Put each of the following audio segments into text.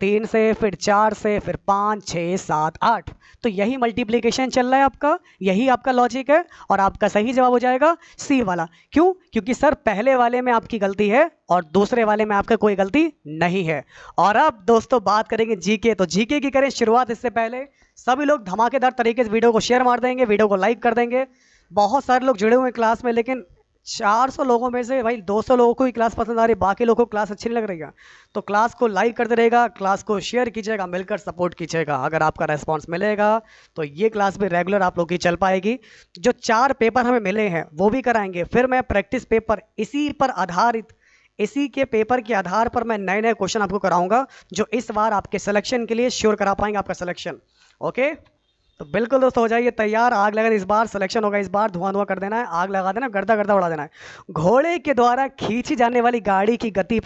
3 से, फिर 4 से, फिर 5, 6, 7, 8। तो यही मल्टीप्लिकेशन चल रहा है आपका, यही आपका लॉजिक है और आपका सही जवाब हो जाएगा सी वाला। क्यों? क्योंकि सर पहले वाले में आपकी गलती है और दूसरे वाले में आपका कोई गलती नहीं है। और अब दोस्तों बात करेंगे जीके। तो जीके की करें शुरुआत। इससे पहले सभी लोग धमाकेदार तरीके से वीडियो को शेयर मार देंगे, वीडियो को लाइक कर देंगे। बहुत सारे लोग जुड़े हुए हैं क्लास में, लेकिन 400 लोगों में से भाई 200 लोगों को ही क्लास पसंद आ रही है, बाकी लोगों को क्लास अच्छी नहीं लग रही है। तो क्लास को लाइक करते रहेगा, क्लास को शेयर कीजिएगा, मिलकर सपोर्ट कीजिएगा। अगर आपका रेस्पॉन्स मिलेगा तो ये क्लास भी रेगुलर आप लोग की चल पाएगी। जो 4 पेपर हमें मिले हैं वो भी कराएंगे, फिर मैं प्रैक्टिस पेपर इसी पर आधारित, इसी के पेपर के आधार पर मैं नए नए क्वेश्चन आपको कराऊंगा, जो इस बार आपके सिलेक्शन के लिए श्योर करा पाएंगे आपका सिलेक्शन। ओके, तो बिल्कुल दोस्तों हो जाइए तैयार। आग लगा, इस बार सिलेक्शन होगा, इस बार धुआं धुआं कर देना है, आग लगा देना, गर्दा गर्दा उड़ा देना है। घोड़े के द्वारा खींची जाने वाली गाड़ी की गति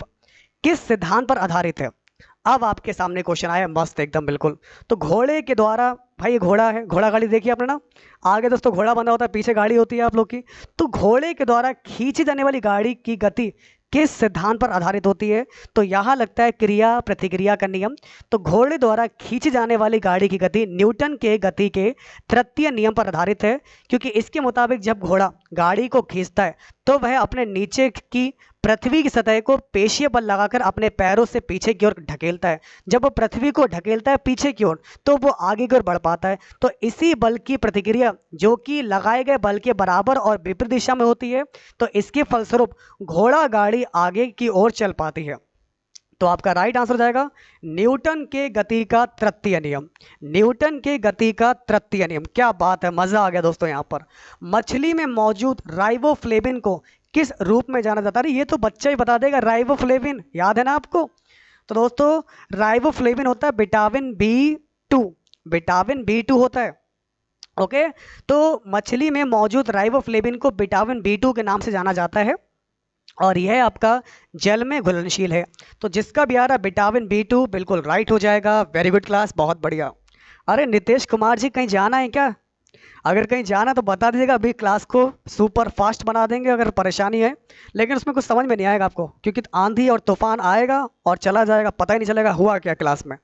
किस सिद्धांत पर आधारित है? अब आपके सामने क्वेश्चन आया मस्त एकदम बिल्कुल। तो घोड़े के द्वारा, भाई ये घोड़ा है, घोड़ा गाड़ी देखिए आपने ना, आगे दोस्तों घोड़ा बंधा होता है, पीछे गाड़ी होती है आप लोग की। तो घोड़े के द्वारा खींची जाने वाली गाड़ी की गति किस सिद्धांत पर आधारित होती है? तो यहाँ लगता है क्रिया प्रतिक्रिया का नियम। तो घोड़े द्वारा खींची जाने वाली गाड़ी की गति न्यूटन के गति के तृतीय नियम पर आधारित है, क्योंकि इसके मुताबिक जब घोड़ा गाड़ी को खींचता है तो वह अपने नीचे की पृथ्वी की सतह को पेशीय बल लगाकर अपने पैरों से पीछे की ओर ढकेलता है। जब वो पृथ्वी को ढकेलता है पीछे की ओर तो वो आगे की ओर बढ़ पाता है। तो इसी बल की प्रतिक्रिया जो कि लगाए गए बल के बराबर और विपरीत दिशा में होती है, तो इसके फलस्वरूप घोड़ा गाड़ी आगे की ओर चल पाती है। तो आपका राइट आंसर हो जाएगा न्यूटन के गति का तृतीय नियम। न्यूटन के गति का तृतीय नियम। क्या बात है, मजा आ गया दोस्तों। यहाँ पर मछली में मौजूद राइबोफ्लेविन को किस रूप में जाना जाता है? ये तो बच्चा ही बता देगा। राइबोफ्लेविन याद है ना आपको? तो दोस्तों राइबोफ्लेविन होता है विटामिन B2, विटामिन B2 होता है। ओके, तो मछली में मौजूद राइबोफ्लेविन को विटामिन B2 के नाम से जाना जाता है और यह आपका जल में घुलनशील है। तो जिसका भी आ रहा विटामिन B2 बिल्कुल राइट हो जाएगा। वेरी गुड क्लास, बहुत बढ़िया। अरे नितेश कुमार जी कहीं जाना है क्या? अगर कहीं जाना तो बता दीजिएगा, अभी क्लास को सुपर फास्ट बना देंगे अगर परेशानी है। लेकिन उसमें कुछ समझ में नहीं आएगा आपको, क्योंकि आंधी और तूफान आएगा और चला जाएगा, पता ही नहीं चलेगा हुआ क्या क्लास में।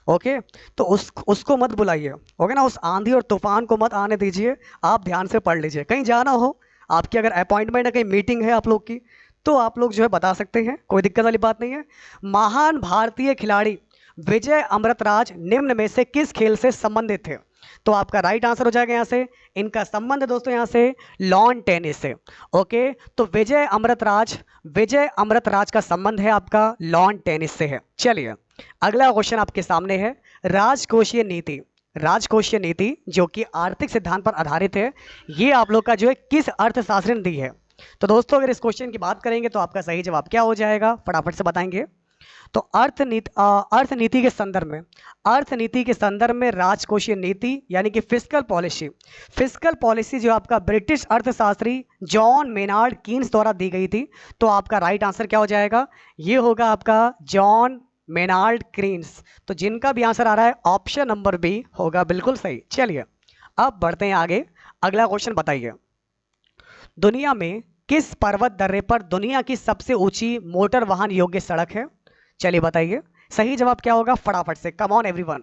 ओके, तो उसको मत बुलाइए। ओके ना, उस आंधी और तूफान को मत आने दीजिए, आप ध्यान से पढ़ लीजिए। कहीं जाना हो, आपकी अगर अपॉइंटमेंट है, कहीं मीटिंग है आप लोग की, तो आप लोग जो है बता सकते हैं, कोई दिक्कत वाली बात नहीं है। महान भारतीय खिलाड़ी विजय अमृतराज निम्न में से किस खेल से संबंधित थे? तो आपका राइट आंसर हो जाएगा यहाँ से, इनका संबंध है दोस्तों यहाँ से लॉन टेनिस से। ओके, तो विजय अमृतराज का संबंध है आपका लॉन टेनिस से है। चलिए अगला क्वेश्चन आपके सामने है राजकोषीय नीति। राजकोषीय नीति जो कि आर्थिक सिद्धांत पर आधारित है, ये आप लोग का जो है किस अर्थशास्त्री ने दी है? तो दोस्तों अगर इस क्वेश्चन की बात करेंगे तो आपका सही जवाब क्या हो जाएगा, फटाफट से बताएंगे। तो अर्थनीति के संदर्भ में राजकोषीय नीति यानी कि फिस्कल पॉलिसी जो आपका ब्रिटिश अर्थशास्त्री जॉन मेनार्ड कीन्स द्वारा दी गई थी। तो आपका राइट आंसर क्या हो जाएगा? ये होगा आपका जॉन मेनार्ड कीन्स। तो जिनका भी आंसर आ रहा है ऑप्शन नंबर बी होगा बिल्कुल सही। चलिए अब बढ़ते हैं आगे। अगला क्वेश्चन बताइए, दुनिया में किस पर्वत दर्रे पर दुनिया की सबसे ऊंची मोटर वाहन योग्य सड़क है? चलिए बताइए सही जवाब क्या होगा, फटाफट से, कम ऑन एवरीवन।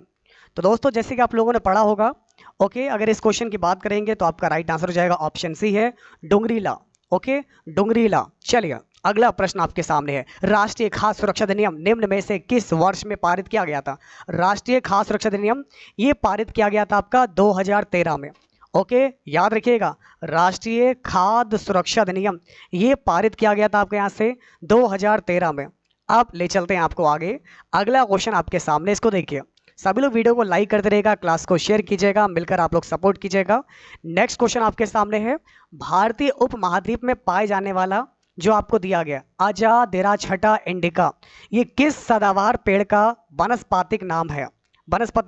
तो दोस्तों जैसे कि आप लोगों ने पढ़ा होगा, ओके, अगर इस क्वेश्चन की बात करेंगे तो आपका राइट आंसर हो जाएगा ऑप्शन सी है डोंगरीला। ओके, डोंगरीला। चलिए अगला प्रश्न आपके सामने है, राष्ट्रीय खाद्य सुरक्षा अधिनियम निम्न में से किस वर्ष में पारित किया गया था? राष्ट्रीय खाद्य सुरक्षा अधिनियम ये पारित किया गया था आपका 2013 में। ओके, याद रखिएगा, राष्ट्रीय खाद्य सुरक्षा अधिनियम ये पारित किया गया था आपके यहाँ से 2013 में। अब ले चलते हैं आपको आगे। अगला क्वेश्चन आपके सामने, इसको देखिए। सभी लोग वीडियो को लाइक करते रहेगा, क्लास को शेयर कीजिएगा, मिलकर आप लोग सपोर्ट कीजिएगा। नेक्स्ट क्वेश्चन आपके सामने है, भारतीय उपमहाद्वीप में पाए जाने वाला जो आपको दिया गया अजादिराछटा इंडिका, ये किस सदाबहार पेड़ का वनस्पतिक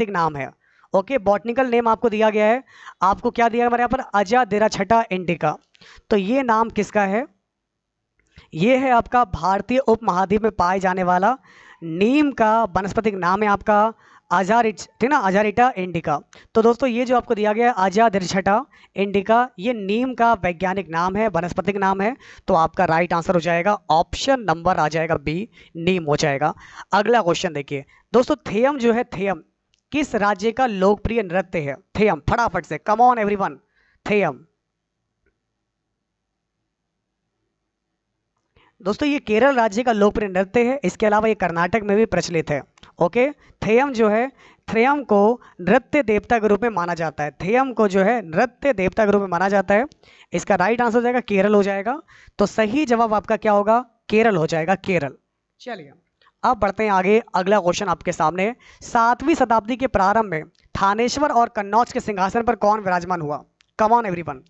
नाम है? ओके, बॉटनिकल नेम आपको दिया गया है। आपको क्या दिया हमारे यहाँ पर? अजादिराछटा इंडिका। तो ये नाम किसका है? ये है आपका भारतीय उपमहाद्वीप में पाए जाने वाला नीम का वनस्पतिक नाम है आपका ठीक ना, अजारिटा इंडिका। तो दोस्तों ये जो आपको दिया गया है अजादिरछटा इंडिका, ये नीम का वैज्ञानिक नाम है, वनस्पतिक नाम है। तो आपका राइट आंसर हो जाएगा ऑप्शन नंबर आ जाएगा बी, नीम हो जाएगा। अगला क्वेश्चन देखिए दोस्तों, थेयम जो है, थेयम किस राज्य का लोकप्रिय नृत्य है? थेयम, फटाफट से, कम ऑन एवरीवन, थेयम। दोस्तों ये केरल राज्य का लोकप्रिय नृत्य है, इसके अलावा ये कर्नाटक में भी प्रचलित है। ओके, थेयम जो है, थेयम को नृत्य देवता के रूप में माना जाता है। थेयम को जो है नृत्य देवता के रूप में माना जाता है। इसका राइट आंसर हो जाएगा केरल हो जाएगा। तो सही जवाब आपका क्या होगा? केरल हो जाएगा, केरल। चलिए अब बढ़ते हैं आगे। अगला क्वेश्चन आपके सामने है, 7वीं शताब्दी के प्रारंभ में थानेश्वर और कन्नौज के सिंहासन पर कौन विराजमान हुआ? Come on everyone.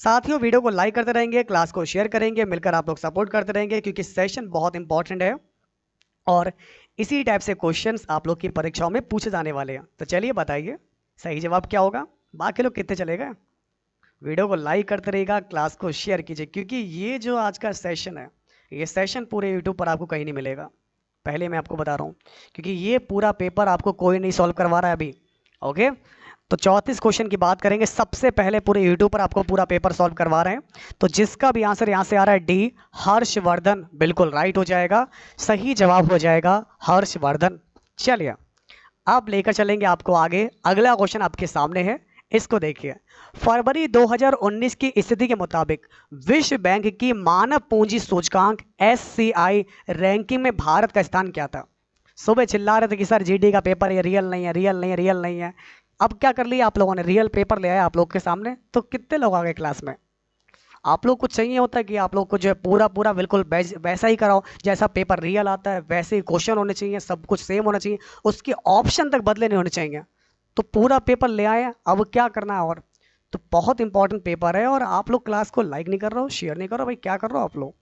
साथियों वीडियो को लाइक करते रहेंगे, क्लास को शेयर करेंगे, मिलकर आप लोग सपोर्ट करते रहेंगे, क्योंकि सेशन बहुत इंपॉर्टेंट है और इसी टाइप से क्वेश्चंस आप लोग की परीक्षाओं में पूछे जाने वाले हैं। तो चलिए बताइए सही जवाब क्या होगा? बाकी लोग कितने चलेगा? वीडियो को लाइक करते रहेगा, क्लास को शेयर कीजिए, क्योंकि ये जो आज का सेशन है, ये सेशन पूरे यूट्यूब पर आपको कहीं नहीं मिलेगा। पहले मैं आपको बता रहा हूँ, क्योंकि ये पूरा पेपर आपको कोई नहीं सॉल्व करवा रहा है अभी। ओके, तो 34 क्वेश्चन की बात करेंगे, सबसे पहले पूरे यूट्यूब पर आपको पूरा पेपर सॉल्व करवा रहे हैं। तो जिसका भी आंसर यहाँ से आ रहा है डी, हर्षवर्धन, बिल्कुल राइट हो जाएगा, सही जवाब हो जाएगा हर्षवर्धन। चलिए अब लेकर चलेंगे आपको आगे। अगला क्वेश्चन आपके सामने है, इसको देखिए। फरवरी 2019 की स्थिति के मुताबिक विश्व बैंक की मानव पूंजी सूचकांक SCI रैंकिंग में भारत का स्थान क्या था? सुबह चिल्ला रहे थे कि सर जीडी का पेपर ये रियल नहीं है, रियल नहीं है, रियल नहीं है। अब क्या कर लिया आप लोगों ने? रियल पेपर ले आया आप लोग के सामने। तो कितने लोग आ गए क्लास में? आप लोग को चाहिए होता है कि आप लोग को जो है पूरा पूरा बिल्कुल वैसा ही कराओ, जैसा पेपर रियल आता है वैसे ही क्वेश्चन होने चाहिए, सब कुछ सेम होना चाहिए, उसके ऑप्शन तक बदले नहीं होने चाहिए। तो पूरा पेपर ले आए, अब क्या करना है? और तो बहुत इंपॉर्टेंट पेपर है और आप लोग क्लास को लाइक नहीं कर रहे हो, शेयर नहीं कर रहे हो, भाई क्या कर रहे हो आप लोग?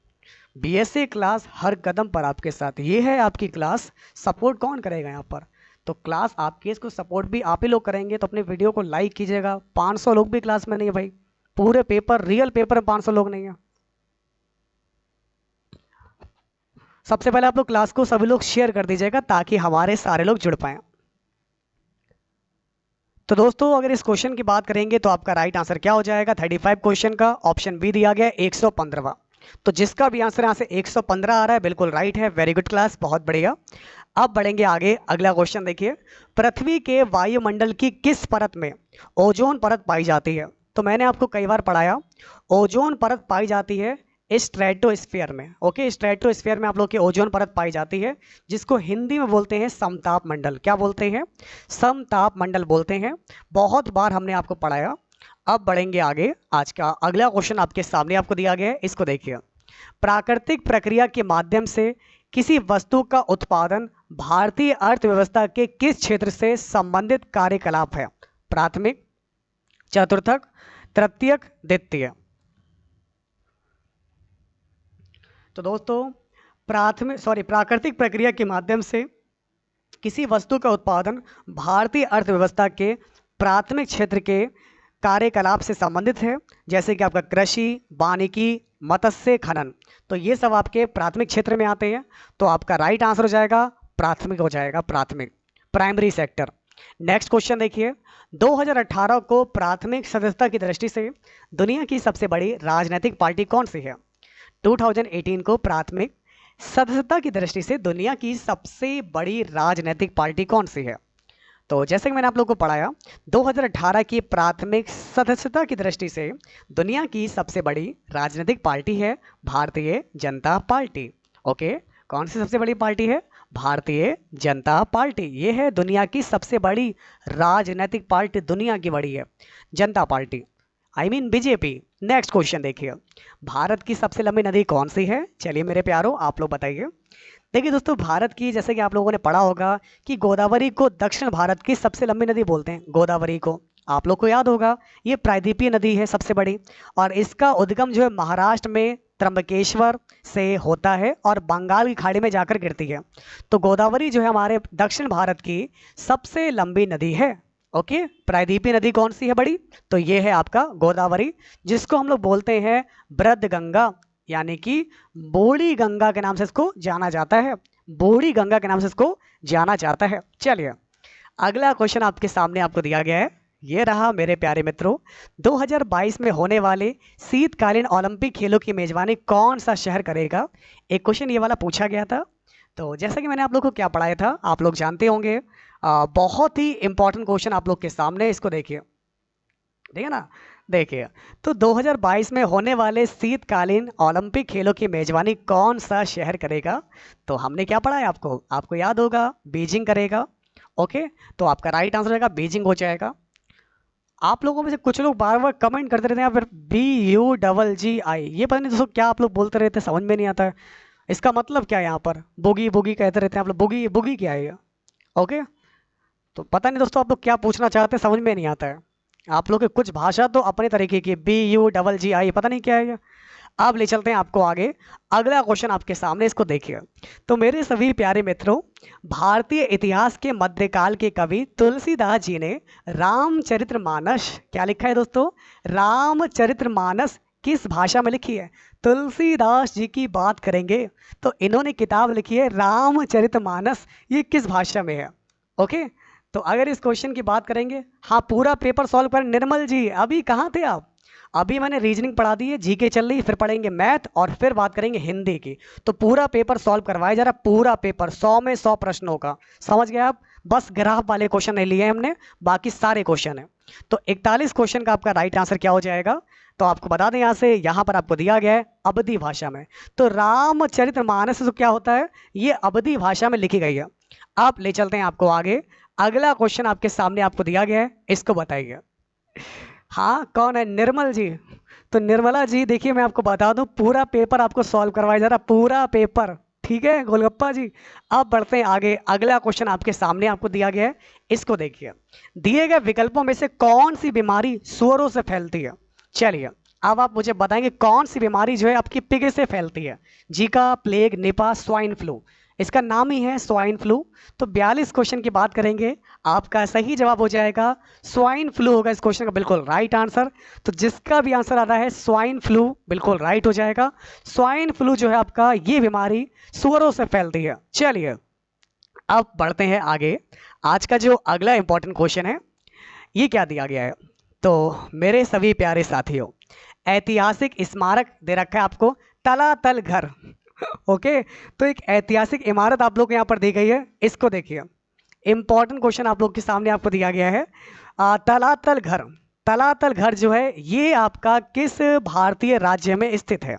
BSc क्लास हर कदम पर आपके साथ, ये है आपकी क्लास। सपोर्ट कौन करेगा यहाँ पर? तो क्लास आपके, इसको सपोर्ट भी आप ही लोग करेंगे। तो अपने वीडियो को लाइक कीजिएगा। 500 लोग भी क्लास में नहीं है भाई, पूरे पेपर रियल पेपर में 500 लोग नहीं है। सबसे पहले आप लोग क्लास को सभी लोग शेयर कर दीजिएगा ताकि हमारे सारे लोग जुड़ पाए। तो दोस्तों अगर इस क्वेश्चन की बात करेंगे तो आपका राइट आंसर क्या हो जाएगा? 35 क्वेश्चन का ऑप्शन बी दिया गया 115वां। तो जिसका भी आंसर यहाँ से 115 आ रहा है बिल्कुल राइट है। वेरी गुड क्लास, बहुत बढ़िया। अब बढ़ेंगे आगे। अगला क्वेश्चन देखिए, पृथ्वी के वायुमंडल की किस परत में ओजोन परत पाई जाती है? तो मैंने आपको कई बार पढ़ाया, ओजोन परत पाई जाती है स्ट्रेटोस्फीयर में। ओके, स्ट्रेटोस्फीयर में आप लोग की ओजोन परत पाई जाती है, जिसको हिंदी में बोलते हैं समताप मंडल। क्या बोलते हैं? समताप मंडल बोलते हैं। बहुत बार हमने आपको पढ़ाया। अब बढ़ेंगे आगे। आज का अगला क्वेश्चन आपके सामने आपको दिया गया है, इसको देखिए। प्राकृतिक प्रक्रिया के माध्यम से किसी वस्तु का उत्पादन भारतीय अर्थव्यवस्था के किस क्षेत्र से संबंधित कार्यकलाप है? प्राथमिक, चतुर्थक, तृतीयक, द्वितीय। तो दोस्तों प्राकृतिक प्रक्रिया के माध्यम से किसी वस्तु का उत्पादन भारतीय अर्थव्यवस्था के प्राथमिक क्षेत्र के कार्यकलाप से संबंधित है, जैसे कि आपका कृषि, वानिकी, मत्स्य, खनन। तो ये सब आपके प्राथमिक क्षेत्र में आते हैं। तो आपका राइट आंसर हो जाएगा प्राथमिक हो जाएगा, प्राथमिक, प्राइमरी सेक्टर। नेक्स्ट क्वेश्चन देखिए, 2018 को प्राथमिक सदस्यता की दृष्टि से दुनिया की सबसे बड़ी राजनीतिक पार्टी कौन सी है? 2018 को प्राथमिक सदस्यता की दृष्टि से दुनिया की सबसे बड़ी राजनीतिक पार्टी कौन सी है? तो जैसे कि मैंने आप लोगों को पढ़ाया, 2018 की प्राथमिक सदस्यता की दृष्टि से दुनिया की सबसे बड़ी राजनीतिक पार्टी है भारतीय जनता पार्टी। ओके, कौन सी सबसे बड़ी पार्टी है? भारतीय जनता पार्टी। ये है दुनिया की सबसे बड़ी राजनीतिक पार्टी, दुनिया की बड़ी है जनता party, I mean BJP. Next question देखिए, भारत की सबसे लंबी नदी कौन सी है? चलिए मेरे प्यारो आप लोग बताइए। देखिए दोस्तों, भारत की, जैसे कि आप लोगों ने पढ़ा होगा कि गोदावरी को दक्षिण भारत की सबसे लंबी नदी बोलते हैं। गोदावरी को आप लोग को याद होगा, ये प्रायद्वीपीय नदी है सबसे बड़ी, और इसका उद्गम जो है महाराष्ट्र में त्र्यंबकेश्वर से होता है और बंगाल की खाड़ी में जाकर गिरती है। तो गोदावरी जो है हमारे दक्षिण भारत की सबसे लंबी नदी है। ओके, प्रायद्वीपीय नदी कौन सी है बड़ी? तो ये है आपका गोदावरी, जिसको हम लोग बोलते हैं बृहद गंगा, यानी कि बूढ़ी गंगा के नाम से इसको जाना जाता है। बूढ़ी गंगा के नाम से इसको जाना जाता है। चलिए अगला क्वेश्चन आपके सामने आपको दिया गया है, ये रहा मेरे प्यारे मित्रों। 2022 में होने वाले शीतकालीन ओलंपिक खेलों की मेजबानी कौन सा शहर करेगा? एक क्वेश्चन ये वाला पूछा गया था। तो जैसा कि मैंने आप लोग को क्या पढ़ाया था, आप लोग जानते होंगे। बहुत ही इंपॉर्टेंट क्वेश्चन आप लोग के सामने, इसको देखिए, ठीक है ना। देखिए, तो 2022 में होने वाले शीतकालीन ओलंपिक खेलों की मेजबानी कौन सा शहर करेगा? तो हमने क्या पढ़ा है आपको याद होगा, बीजिंग करेगा। ओके, तो आपका राइट आंसर रहेगा बीजिंग हो जाएगा। आप लोगों में से कुछ लोग बार बार कमेंट करते रहते हैं फिर BUGGI, ये पता नहीं दोस्तों क्या आप लोग बोलते रहते हैं, समझ में नहीं आता है इसका मतलब क्या है। यहाँ पर बुगी बुगी कहते रहते हैं आप लोग, बुगी बुगी क्या है ये? ओके, तो पता नहीं दोस्तों आप लोग क्या पूछना चाहते हैं, समझ में नहीं आता है। आप लोग की कुछ भाषा तो अपने तरीके की, BUGGI पता नहीं क्या है ये। अब ले चलते हैं आपको आगे। अगला क्वेश्चन आपके सामने, इसको देखिए। तो मेरे सभी प्यारे मित्रों, भारतीय इतिहास के मध्यकाल के कवि तुलसीदास जी ने रामचरितमानस, क्या लिखा है दोस्तों? रामचरितमानस किस भाषा में लिखी है? तुलसीदास जी की बात करेंगे तो इन्होंने किताब लिखी है रामचरितमानस, ये किस भाषा में है? ओके, तो अगर इस क्वेश्चन की बात करेंगे, हाँ पूरा पेपर सॉल्व कर। निर्मल जी अभी कहाँ थे आप? अभी मैंने रीजनिंग पढ़ा दी है, जीके चल रही, फिर पढ़ेंगे मैथ और फिर बात करेंगे हिंदी की। तो पूरा पेपर सॉल्व करवाया जा रहा, पूरा पेपर 100 में 100 प्रश्नों का, समझ गए आप? बस ग्राफ वाले क्वेश्चन नहीं लिए हमने, बाकी सारे क्वेश्चन है। तो 41 क्वेश्चन का आपका राइट आंसर क्या हो जाएगा? तो आपको बता दें यहाँ से, यहाँ पर आपको दिया गया है अवधी भाषा में। तो रामचरितमानस तो क्या होता है, ये अवधी भाषा में लिखी गई है। आप ले चलते हैं आपको आगे। अगला क्वेश्चन आपके सामने आपको दिया गया है, इसको बताइए। हाँ कौन है? निर्मल जी। तो निर्मला जी देखिए, मैं आपको बता दूं, पूरा पेपर आपको सॉल्व करवाया जा रहा, पूरा पेपर, ठीक है गोलगप्पा जी। अब बढ़ते हैं आगे। अगला क्वेश्चन आपके सामने आपको दिया गया है, इसको देखिए। दिए गए विकल्पों में से कौन सी बीमारी सुअरों से फैलती है? चलिए अब आप मुझे बताएंगे कौन सी बीमारी जो है आपकी पिग से फैलती है? Zika, plague, Nipah, swine flu. इसका नाम ही है स्वाइन फ्लू। तो 42 क्वेश्चन की बात करेंगे, आपका सही जवाब हो जाएगा स्वाइन फ्लू होगा इस क्वेश्चन का बिल्कुल राइट आंसर। तो जिसका भी आंसर आ रहा है स्वाइन फ्लू, बिल्कुल राइट हो जाएगा। स्वाइन फ्लू जो है आपका, ये बीमारी सुअरों से फैलती है। चलिए अब बढ़ते हैं आगे। आज का जो अगला इंपॉर्टेंट क्वेश्चन है, ये क्या दिया गया है? तो मेरे सभी प्यारे साथियों, ऐतिहासिक स्मारक दे रखा है आपको, तलातल घर। ओके, तो एक ऐतिहासिक इमारत आप लोग को यहाँ पर दी गई है, इसको देखिए। इंपॉर्टेंट क्वेश्चन आप लोग के सामने आपको दिया गया है, तलातल घर। तलातल घर जो है ये आपका किस भारतीय राज्य में स्थित है?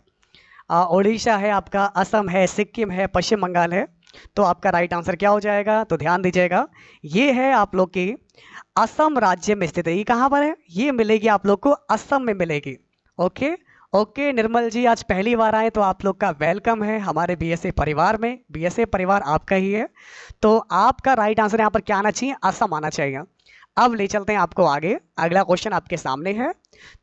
उड़ीसा है आपका, असम है, सिक्किम है, पश्चिम बंगाल है। तो आपका राइट आंसर क्या हो जाएगा? तो ध्यान दीजिएगा, ये है आप लोग की असम राज्य में स्थित है। ये कहाँ पर है? ये मिलेगी आप लोग को असम में मिलेगी। ओके ओके निर्मल जी, आज पहली बार आए तो आप लोग का वेलकम है हमारे BSA परिवार में। BSA परिवार आपका ही है। तो आपका राइट आंसर यहाँ पर क्या आना चाहिए? असम आना चाहिए। अब ले चलते हैं आपको आगे। अगला क्वेश्चन आपके सामने है,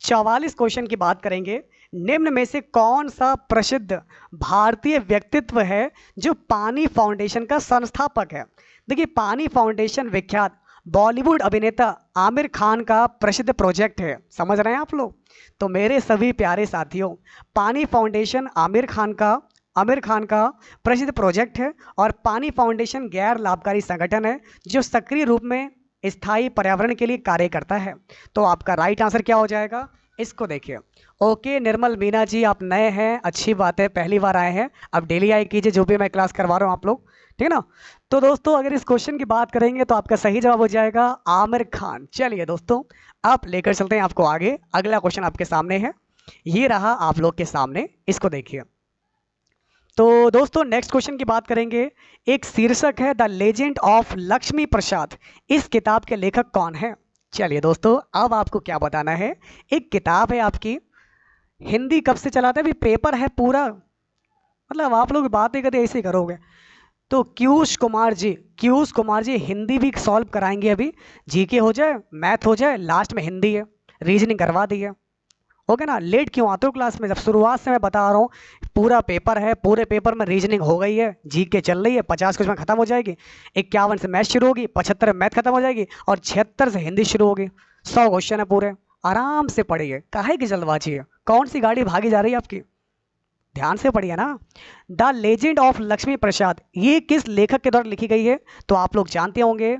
44 क्वेश्चन की बात करेंगे। निम्न में से कौन सा प्रसिद्ध भारतीय व्यक्तित्व है जो पानी फाउंडेशन का संस्थापक है? देखिए, पानी फाउंडेशन विख्यात बॉलीवुड अभिनेता आमिर खान का प्रसिद्ध प्रोजेक्ट है, समझ रहे हैं आप लोग? तो मेरे सभी प्यारे साथियों, पानी फाउंडेशन आमिर खान का प्रसिद्ध प्रोजेक्ट है। और पानी फाउंडेशन गैर लाभकारी संगठन है जो सक्रिय रूप में स्थायी पर्यावरण के लिए कार्य करता है। तो आपका राइट आंसर क्या हो जाएगा? इसको देखिए। ओके निर्मल मीना जी, आप नए हैं, अच्छी बात है, पहली बार आए हैं। अब डेली आए कीजिए जो भी मैं क्लास करवा रहा हूँ आप लोग, ठीक है ना। तो दोस्तों अगर इस क्वेश्चन की बात करेंगे तो आपका सही जवाब हो जाएगा आमिर खान। चलिए दोस्तों आप लेकर चलते हैं आपको आगे। अगला क्वेश्चन आपके सामने है, ये रहा आप लोग के सामने, इसको देखिए। तो दोस्तों नेक्स्ट क्वेश्चन की बात करेंगे। एक शीर्षक है द लेजेंड ऑफ लक्ष्मी प्रसाद, इस किताब के लेखक कौन है? चलिए दोस्तों अब आपको क्या बताना है, एक किताब है आपकी, हिंदी कब से चलाते हैं? अभी पेपर है पूरा, मतलब आप लोग बात नहीं करते ऐसे ही करोगे। तो क्यूष कुमार जी हिंदी भी सॉल्व कराएंगे। अभी जीके हो जाए, मैथ हो जाए, लास्ट में हिंदी है, रीजनिंग करवा दी है। ओके ना, लेट क्यों आते हो क्लास में? जब शुरुआत से मैं बता रहा हूँ, पूरा पेपर है, पूरे पेपर में रीजनिंग हो गई है, जीके चल रही है, 50 क्वेश्चन खत्म हो जाएगी, 51 से मैथ शुरू होगी, 75 में मैथ खत्म हो जाएगी और 76 से हिंदी शुरू होगी। 100 क्वेश्चन है पूरे, आराम से पढ़िए, काहे की जल्दबाजी है? कौन सी गाड़ी भागी जा रही है आपकी? ध्यान से पढ़िए ना। द लेजेंड ऑफ लक्ष्मी प्रसाद ये किस लेखक के द्वारा लिखी गई है? तो आप लोग जानते होंगे,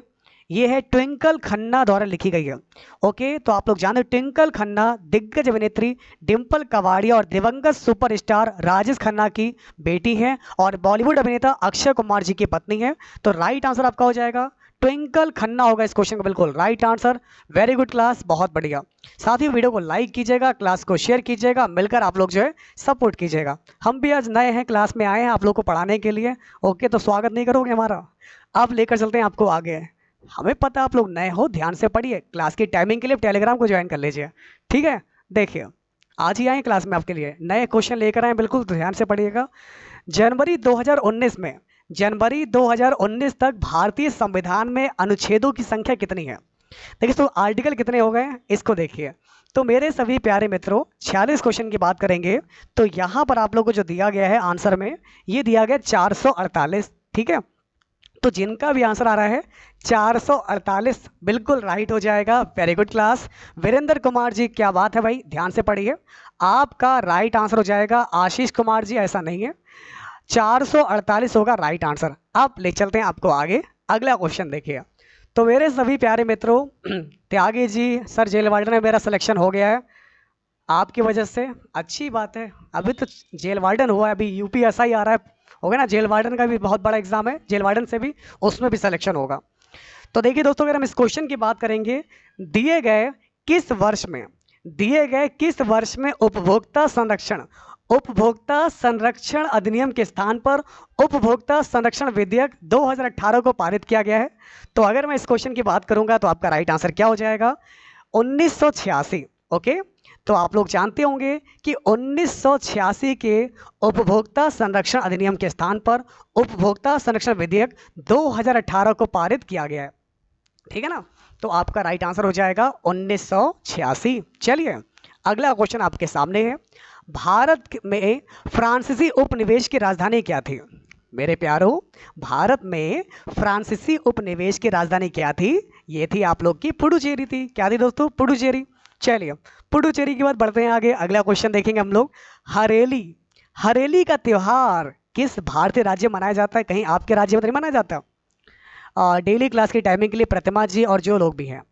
ये है ट्विंकल खन्ना द्वारा लिखी गई है। ओके, तो आप लोग जानते हैं ट्विंकल खन्ना दिग्गज अभिनेत्री डिम्पल कवाड़िया और दिवंगत सुपरस्टार राजेश खन्ना की बेटी है और बॉलीवुड अभिनेता अक्षय कुमार जी की पत्नी है। तो राइट आंसर आपका हो जाएगा ट्विंकल खन्ना होगा इस क्वेश्चन का बिल्कुल right answer. Very good class, बहुत बढ़िया। साथ ही वीडियो को लाइक कीजिएगा, क्लास को शेयर कीजिएगा, मिलकर आप लोग जो है सपोर्ट कीजिएगा। हम भी आज नए हैं, क्लास में आए हैं आप लोग को पढ़ाने के लिए। ओके, तो स्वागत नहीं करोगे हमारा? अब लेकर चलते हैं आपको आगे। हमें पता आप लोग नए हो, ध्यान से पढ़िए। क्लास की टाइमिंग के लिए टेलीग्राम को ज्वाइन कर लीजिए, ठीक है। देखिए आज ही आए क्लास में आपके लिए, नए क्वेश्चन लेकर आए, बिल्कुल ध्यान से पढ़िएगा। जनवरी 2019 तक भारतीय संविधान में अनुच्छेदों की संख्या कितनी है? देखिए तो आर्टिकल कितने हो गए हैं इसको देखिए। तो मेरे सभी प्यारे मित्रों 46 क्वेश्चन की बात करेंगे तो यहाँ पर आप लोगों को जो दिया गया है आंसर में, ये दिया गया 448, ठीक है। तो जिनका भी आंसर आ रहा है 448 बिल्कुल राइट हो जाएगा। Very good class, Virendra Kumar ji, क्या बात है भाई, ध्यान से पढ़िए। आपका राइट आंसर हो जाएगा आशीष कुमार जी, ऐसा नहीं है, 448 होगा राइट आंसर। अब ले चलते हैं आपको आगे, अगला क्वेश्चन देखिए। तो मेरे सभी प्यारे मित्रों Tyagi ji, sir jail warden में मेरा सिलेक्शन हो गया है आपकी वजह से, अच्छी बात है। अभी तो जेल वार्डन हुआ है, अभी यूपीएसआई आ रहा है, होगा ना, जेल वार्डन का भी बहुत बड़ा एग्जाम है, जेल वार्डन से भी उसमें भी सिलेक्शन होगा। तो देखिए दोस्तों, अगर हम इस क्वेश्चन की बात करेंगे, दिए गए किस वर्ष में उपभोक्ता संरक्षण अधिनियम के स्थान पर उपभोक्ता संरक्षण विधेयक 2018 को पारित किया गया है? तो अगर मैं इस क्वेश्चन की बात करूंगा तो आपका राइट आंसर क्या हो जाएगा? 1986। ओके, तो आप लोग जानते होंगे कि 1986 के उपभोक्ता संरक्षण अधिनियम के स्थान पर उपभोक्ता संरक्षण विधेयक 2018 को पारित किया गया है, ठीक है ना। तो आपका राइट आंसर हो जाएगा 1986। चलिए अगला क्वेश्चन आपके सामने है। भारत में फ्रांसीसी उपनिवेश की राजधानी क्या थी? मेरे प्यारों, भारत में फ्रांसीसी उपनिवेश की राजधानी क्या थी? ये थी आप लोग की पुडुचेरी थी। क्या थी दोस्तों? पुडुचेरी। चलिए पुडुचेरी के बाद बढ़ते हैं आगे, अगला क्वेश्चन देखेंगे हम लोग। हरेली का त्योहार किस भारतीय राज्य में मनाया जाता है? कहीं आपके राज्य में नहीं मनाया जाता? डेली क्लास की टाइमिंग के लिए प्रतिमा जी और जो लोग भी हैं,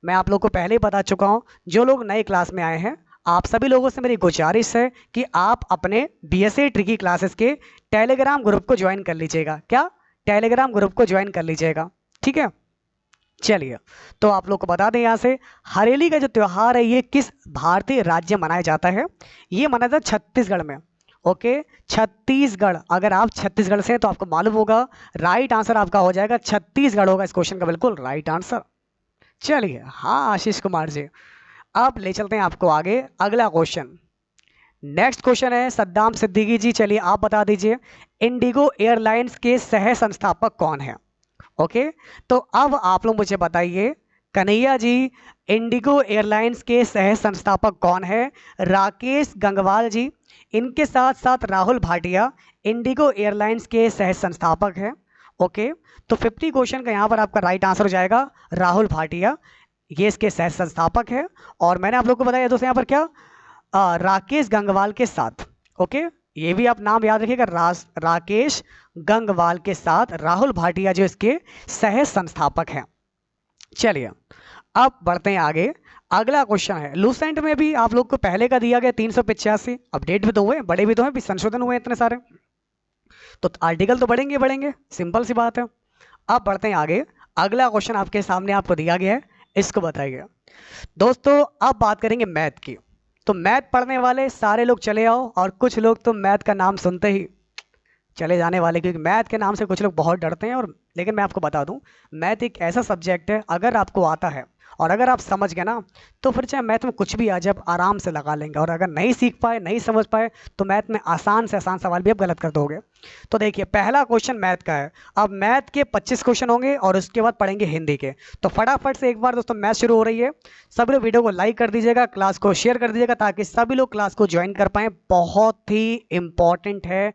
मैं आप लोग को पहले ही बता चुका हूँ, जो लोग नए क्लास में आए हैं आप सभी लोगों से मेरी गुजारिश है कि आप अपने बीएसए ट्रिकी क्लासेस के टेलीग्राम ग्रुप को ज्वाइन कर लीजिएगा। क्या? टेलीग्राम ग्रुप को ज्वाइन कर लीजिएगा, ठीक है। चलिए तो आप लोग को बता दें यहाँ से, हरेली का जो त्यौहार है ये किस भारतीय राज्य में मनाया जाता है? ये मनाया जाता है छत्तीसगढ़ में। ओके, छत्तीसगढ़। अगर आप छत्तीसगढ़ से हैं तो आपको मालूम होगा, राइट आंसर आपका हो जाएगा छत्तीसगढ़ होगा इस क्वेश्चन का बिल्कुल राइट आंसर। चलिए हाँ आशीष कुमार जी, अब ले चलते हैं आपको आगे, अगला क्वेश्चन। नेक्स्ट क्वेश्चन है सद्दाम सिद्दीकी जी, चलिए आप बता दीजिए इंडिगो एयरलाइंस के सह संस्थापक कौन है? ओके, तो अब आप लोग मुझे बताइए कन्हैया जी, इंडिगो एयरलाइंस के सह संस्थापक कौन है? राकेश गंगवाल जी, इनके साथ साथ राहुल भाटिया इंडिगो एयरलाइंस के सह संस्थापक हैं। ओके, तो 50 क्वेश्चन का यहाँ पर आपका राइट आंसर हो जाएगा राहुल भाटिया, ये इसके सह संस्थापक है। और मैंने आप लोग को बताया दोस्तों यहाँ पर क्या, राकेश गंगवाल के साथ। ओके, ये भी आप नाम याद रखिएगा, राकेश गंगवाल के साथ राहुल भाटिया जो इसके सह संस्थापक हैं। चलिए अब बढ़ते हैं आगे, अगला क्वेश्चन है, लूसेंट में भी आप लोग को पहले का दिया गया 385, अपडेट भी तो हुए, बड़े भी तो हैं, भी संशोधन हुए इतने सारे, तो आर्टिकल तो बढ़ेंगे, सिंपल सी बात है। अब बढ़ते हैं आगे, अगला क्वेश्चन आपके सामने आपको दिया गया है, इसको बताइए दोस्तों। अब बात करेंगे मैथ की, तो मैथ पढ़ने वाले सारे लोग चले आओ, और कुछ लोग तो मैथ का नाम सुनते ही चले जाने वाले, क्योंकि मैथ के नाम से कुछ लोग बहुत डरते हैं। और लेकिन मैं आपको बता दूं, मैथ एक ऐसा सब्जेक्ट है, अगर आपको आता है और अगर आप समझ गए ना, तो फिर चाहे मैथ में कुछ भी आ जाए आराम से लगा लेंगे। और अगर नहीं सीख पाए, नहीं समझ पाए, तो मैथ में आसान से आसान सवाल भी आप गलत कर दोगे। तो देखिए पहला क्वेश्चन मैथ का है। अब मैथ के 25 क्वेश्चन होंगे और उसके बाद पढ़ेंगे हिंदी के। तो फटाफट से एक बार दोस्तों मैथ शुरू हो रही है, सभी लोग वीडियो को लाइक कर दीजिएगा, क्लास को शेयर कर दीजिएगा, ताकि सभी लोग क्लास को ज्वाइन कर पाएँ। बहुत ही इंपॉर्टेंट है